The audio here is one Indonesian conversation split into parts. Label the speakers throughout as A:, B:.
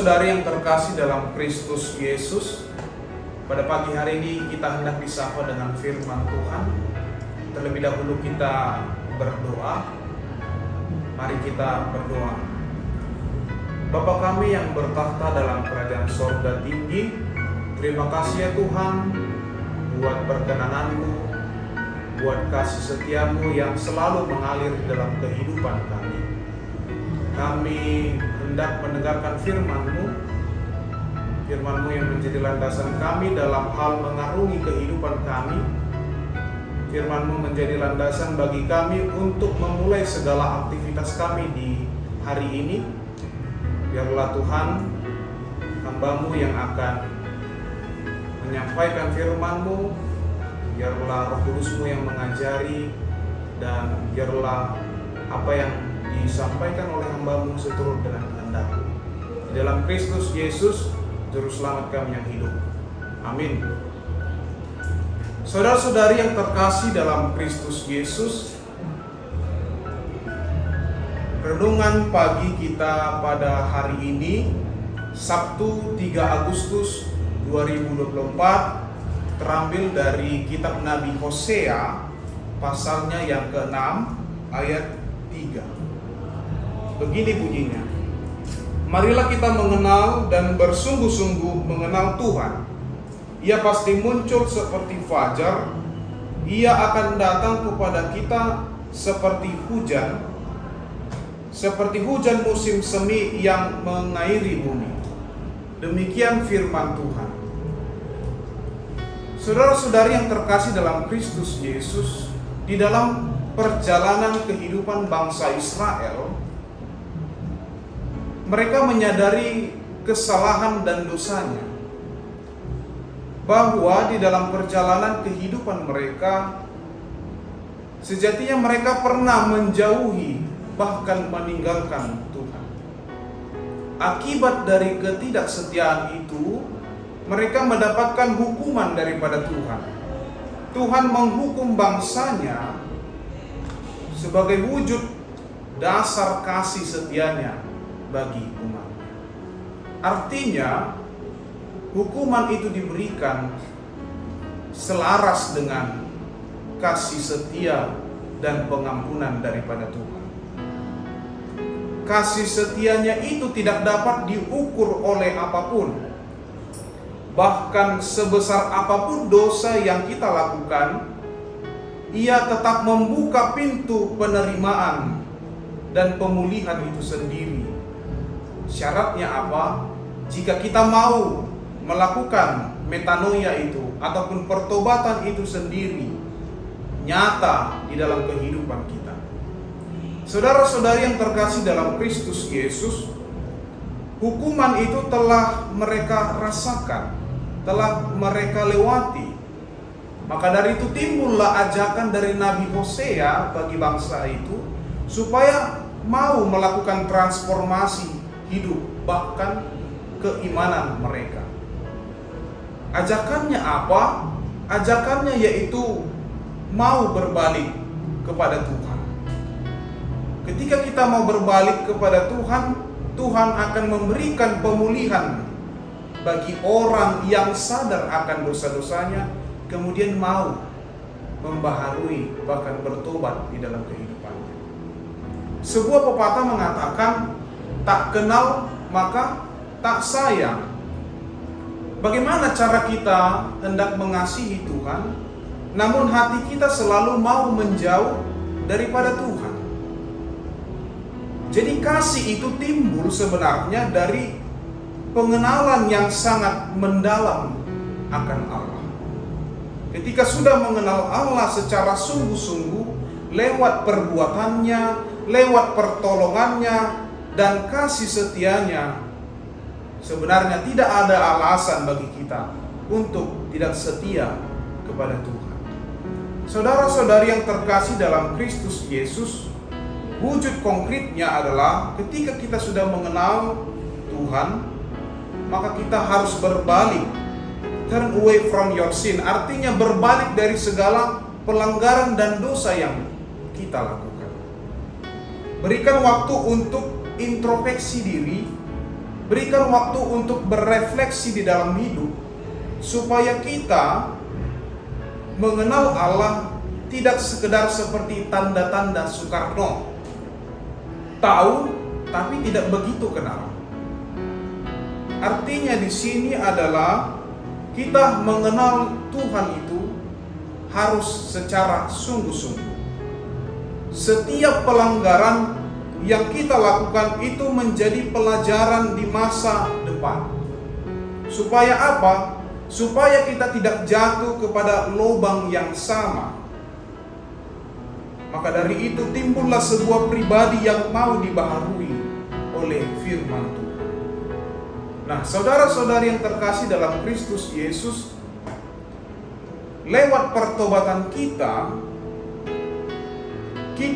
A: Saudara-saudari yang terkasih dalam Kristus Yesus, pada pagi hari ini kita hendak disapa dengan firman Tuhan. Terlebih dahulu kita berdoa. Mari kita berdoa. Bapa kami yang bertahta dalam kerajaan sorga tinggi, terima kasih ya Tuhan buat perkenanan-Mu, buat kasih setia-Mu yang selalu mengalir di dalam kehidupan kami. Kami hendak mendengarkan firman-Mu, firman-Mu yang menjadi landasan kami dalam hal mengarungi kehidupan kami. Firman-Mu menjadi landasan bagi kami untuk memulai segala aktivitas kami di hari ini. Biarlah Tuhan, hamba-Mu yang akan menyampaikan firman-Mu, biarlah Roh Kudus-Mu yang mengajari, dan biarlah apa yang disampaikan oleh hamba-Mu seturut dengan kehendak-Mu. Di dalam Kristus Yesus, Juru Selamat kami yang hidup. Amin. Saudara-saudari yang terkasih dalam Kristus Yesus, renungan pagi kita pada hari ini, Sabtu 3 Agustus 2024, terambil dari kitab Nabi Hosea, pasalnya yang ke-6, ayat 3. Begini bunyinya: marilah kita mengenal dan bersungguh-sungguh mengenal Tuhan. Ia pasti muncul seperti fajar. Ia akan datang kepada kita seperti hujan musim semi yang mengairi bumi. Demikian firman Tuhan. Saudara-saudari yang terkasih dalam Kristus Yesus, di dalam perjalanan kehidupan bangsa Israel, mereka menyadari kesalahan dan dosanya, bahwa di dalam perjalanan kehidupan mereka, sejatinya mereka pernah menjauhi, bahkan meninggalkan Tuhan. Akibat dari ketidaksetiaan itu, mereka mendapatkan hukuman daripada Tuhan. Tuhan menghukum bangsanya sebagai wujud dasar kasih setianya bagi umat. Artinya, hukuman itu diberikan selaras dengan kasih setia dan pengampunan daripada Tuhan. Kasih setianya itu tidak dapat diukur oleh apapun. Bahkan sebesar apapun dosa yang kita lakukan, Ia tetap membuka pintu penerimaan dan pemulihan itu sendiri. Syaratnya apa? Jika kita mau melakukan metanoia itu ataupun pertobatan itu sendiri nyata di dalam kehidupan kita. Saudara-saudari yang terkasih dalam Kristus Yesus, hukuman itu telah mereka rasakan, telah mereka lewati. Maka dari itu timbullah ajakan dari Nabi Hosea bagi bangsa itu supaya mau melakukan transformasi hidup, bahkan keimanan mereka. Ajakannya apa? Ajakannya yaitu mau berbalik kepada Tuhan. Ketika kita mau berbalik kepada Tuhan, Tuhan akan memberikan pemulihan bagi orang yang sadar akan dosa-dosanya, kemudian mau membaharui, bahkan bertobat di dalam kehidupannya. Sebuah pepatah mengatakan, tak kenal maka tak sayang. Bagaimana cara kita hendak mengasihi Tuhan, namun hati kita selalu mau menjauh daripada Tuhan? Jadi kasih itu timbul sebenarnya dari pengenalan yang sangat mendalam akan Allah. Ketika sudah mengenal Allah secara sungguh-sungguh, lewat perbuatannya, lewat pertolongannya, dan kasih setianya, sebenarnya tidak ada alasan bagi kita untuk tidak setia kepada Tuhan. Saudara-saudari yang terkasih dalam Kristus Yesus, wujud konkretnya adalah ketika kita sudah mengenal Tuhan, maka kita harus berbalik. Turn away from your sin, artinya berbalik dari segala pelanggaran dan dosa yang kita lakukan. Berikan waktu untuk introspeksi diri Berikan waktu untuk berefleksi di dalam hidup, supaya kita mengenal Allah tidak sekedar seperti tanda-tanda Soekarno. Tahu, tapi tidak begitu kenal. Artinya di sini adalah kita mengenal Tuhan itu harus secara sungguh-sungguh. Setiap pelanggaran yang kita lakukan itu menjadi pelajaran di masa depan. Supaya apa? Supaya kita tidak jatuh kepada lubang yang sama. Maka dari itu timbullah sebuah pribadi yang mau dibaharui oleh firman Tuhan. Nah, saudara-saudari yang terkasih dalam Kristus Yesus, lewat pertobatan kita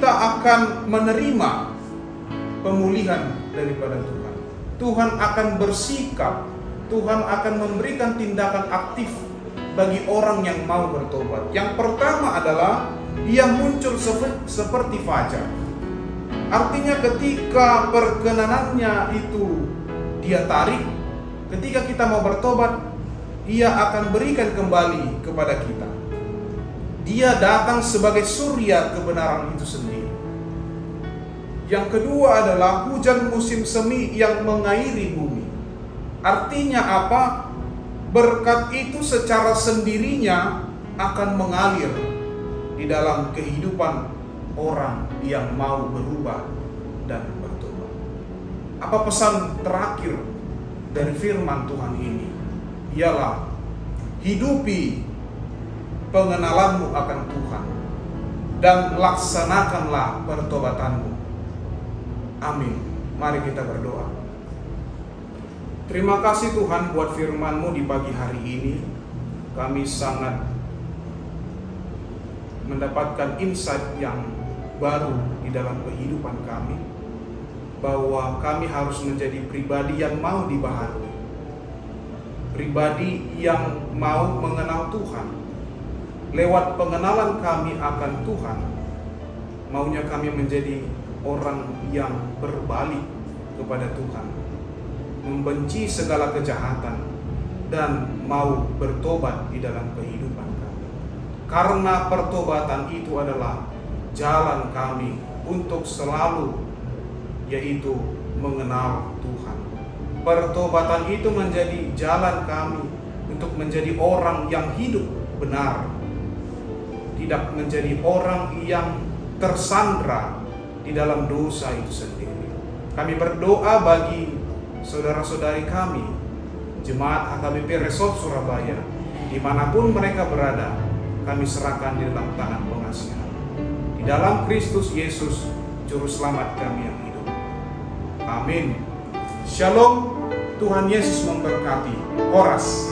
A: akan menerima pemulihan daripada Tuhan. Tuhan akan bersikap, Tuhan akan memberikan tindakan aktif bagi orang yang mau bertobat. Yang pertama adalah ia muncul seperti fajar. Artinya ketika perkenanannya itu dia tarik, ketika kita mau bertobat, ia akan berikan kembali kepada kita. Dia datang sebagai surya kebenaran itu sendiri. Yang kedua adalah hujan musim semi yang mengairi bumi. Artinya apa? Berkat itu secara sendirinya akan mengalir di dalam kehidupan orang yang mau berubah dan bertobat. Apa pesan terakhir dari firman Tuhan ini? Ialah hidupi pengenalanmu akan Tuhan dan laksanakanlah pertobatanmu. Amin. Mari kita berdoa. Terima kasih Tuhan buat firman-Mu di pagi hari ini. Kami sangat mendapatkan insight yang baru di dalam kehidupan kami, bahwa kami harus menjadi pribadi yang mau dibaharui, pribadi yang mau mengenal Tuhan. Lewat pengenalan kami akan Tuhan, maunya kami menjadi orang yang berbalik kepada Tuhan, membenci segala kejahatan, dan mau bertobat di dalam kehidupan kami. Karena pertobatan itu adalah jalan kami untuk selalu, yaitu mengenal Tuhan. Pertobatan itu menjadi jalan kami untuk menjadi orang yang hidup benar, tidak menjadi orang yang tersandra di dalam dosa itu sendiri. Kami berdoa bagi saudara-saudari kami, Jemaat HKBP Resort Surabaya, dimanapun mereka berada, kami serahkan di dalam tangan pengasihan. Di dalam Kristus Yesus, Juru Selamat kami yang hidup. Amin. Shalom, Tuhan Yesus memberkati. Horas.